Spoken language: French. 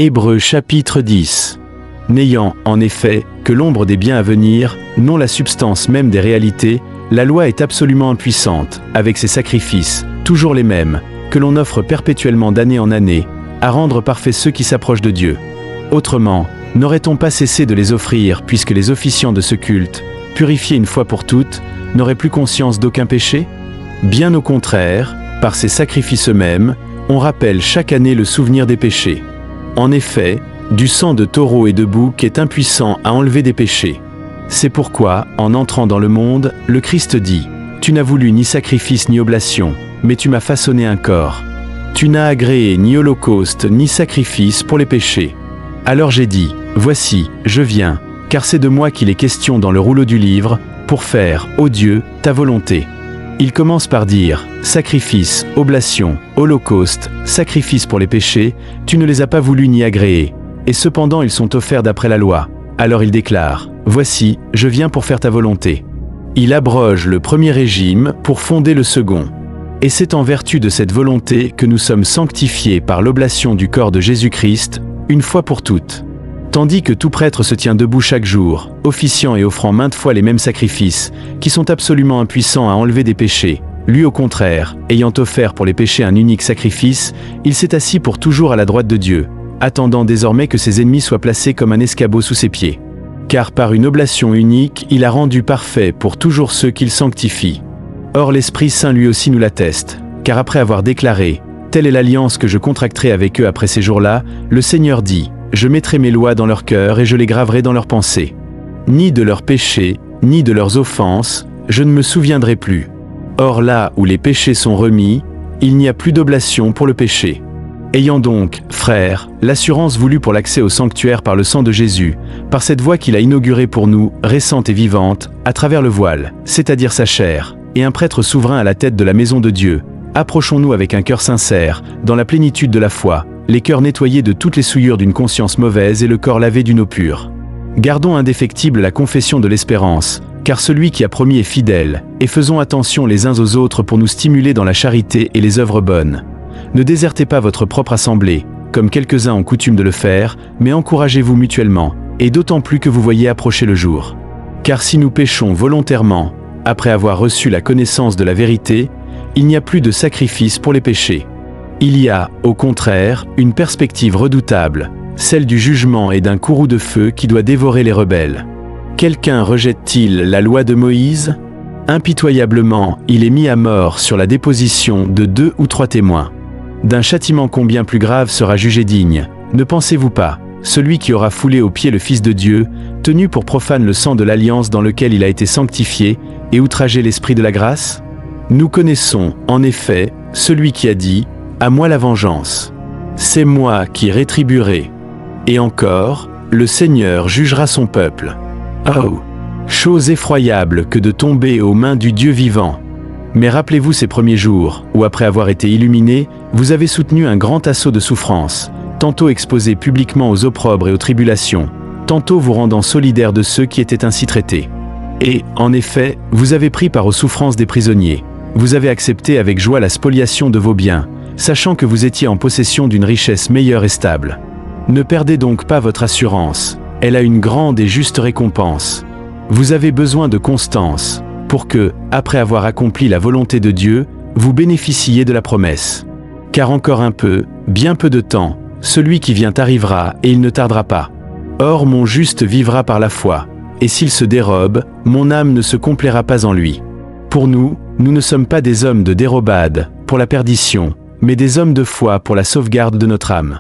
Hébreux chapitre 10. N'ayant, en effet, que l'ombre des biens à venir, non la substance même des réalités, la loi est absolument impuissante, avec ses sacrifices, toujours les mêmes, que l'on offre perpétuellement d'année en année, à rendre parfaits ceux qui s'approchent de Dieu. Autrement, n'aurait-on pas cessé de les offrir, puisque les officiants de ce culte, purifiés une fois pour toutes, n'auraient plus conscience d'aucun péché? Bien au contraire, par ces sacrifices eux-mêmes, on rappelle chaque année le souvenir des péchés. En effet, du sang de taureau et de bouc est impuissant à enlever des péchés. C'est pourquoi, en entrant dans le monde, le Christ dit « Tu n'as voulu ni sacrifice ni oblation, mais tu m'as façonné un corps. Tu n'as agréé ni holocauste ni sacrifice pour les péchés. Alors j'ai dit, voici, je viens, car c'est de moi qu'il est question dans le rouleau du livre, pour faire, ô Dieu, ta volonté. » Il commence par dire « Sacrifice, oblation, holocauste, sacrifice pour les péchés, tu ne les as pas voulu ni agréés, et cependant ils sont offerts d'après la loi. » Alors il déclare « Voici, je viens pour faire ta volonté. » Il abroge le premier régime pour fonder le second. Et c'est en vertu de cette volonté que nous sommes sanctifiés par l'oblation du corps de Jésus-Christ, une fois pour toutes. Tandis que tout prêtre se tient debout chaque jour, officiant et offrant maintes fois les mêmes sacrifices, qui sont absolument impuissants à enlever des péchés, lui au contraire, ayant offert pour les péchés un unique sacrifice, il s'est assis pour toujours à la droite de Dieu, attendant désormais que ses ennemis soient placés comme un escabeau sous ses pieds. Car par une oblation unique, il a rendu parfait pour toujours ceux qu'il sanctifie. Or l'Esprit Saint lui aussi nous l'atteste, car après avoir déclaré « Telle est l'alliance que je contracterai avec eux après ces jours-là », le Seigneur dit « Je mettrai mes lois dans leur cœur et je les graverai dans leurs pensées. Ni de leurs péchés, ni de leurs offenses, je ne me souviendrai plus. Or là où les péchés sont remis, il n'y a plus d'oblation pour le péché. Ayant donc, frères, l'assurance voulue pour l'accès au sanctuaire par le sang de Jésus, par cette voie qu'il a inaugurée pour nous, récente et vivante, à travers le voile, c'est-à-dire sa chair, et un prêtre souverain à la tête de la maison de Dieu, approchons-nous avec un cœur sincère, dans la plénitude de la foi, les cœurs nettoyés de toutes les souillures d'une conscience mauvaise et le corps lavé d'une eau pure. Gardons indéfectible la confession de l'espérance, car celui qui a promis est fidèle, et faisons attention les uns aux autres pour nous stimuler dans la charité et les œuvres bonnes. Ne désertez pas votre propre assemblée, comme quelques-uns ont coutume de le faire, mais encouragez-vous mutuellement, et d'autant plus que vous voyez approcher le jour. Car si nous péchons volontairement, après avoir reçu la connaissance de la vérité, il n'y a plus de sacrifice pour les péchés. Il y a, au contraire, une perspective redoutable, celle du jugement et d'un courroux de feu qui doit dévorer les rebelles. Quelqu'un rejette-t-il la loi de Moïse? Impitoyablement, il est mis à mort sur la déposition de 2 ou 3 témoins. D'un châtiment combien plus grave sera jugé digne, ne pensez-vous pas, celui qui aura foulé aux pieds le Fils de Dieu, tenu pour profane le sang de l'alliance dans lequel il a été sanctifié, et outragé l'Esprit de la grâce? Nous connaissons, en effet, celui qui a dit « À moi la vengeance. C'est moi qui rétribuerai. » Et encore, le Seigneur jugera son peuple. Oh! Chose effroyable que de tomber aux mains du Dieu vivant. Mais rappelez-vous ces premiers jours, où après avoir été illuminés, vous avez soutenu un grand assaut de souffrances, tantôt exposé publiquement aux opprobres et aux tribulations, tantôt vous rendant solidaires de ceux qui étaient ainsi traités. Et, en effet, vous avez pris part aux souffrances des prisonniers. Vous avez accepté avec joie la spoliation de vos biens, sachant que vous étiez en possession d'une richesse meilleure et stable. Ne perdez donc pas votre assurance, elle a une grande et juste récompense. Vous avez besoin de constance, pour que, après avoir accompli la volonté de Dieu, vous bénéficiez de la promesse. Car encore un peu, bien peu de temps, celui qui vient arrivera et il ne tardera pas. Or mon juste vivra par la foi, et s'il se dérobe, mon âme ne se complaira pas en lui. Pour nous, nous ne sommes pas des hommes de dérobade, pour la perdition, mais des hommes de foi pour la sauvegarde de notre âme.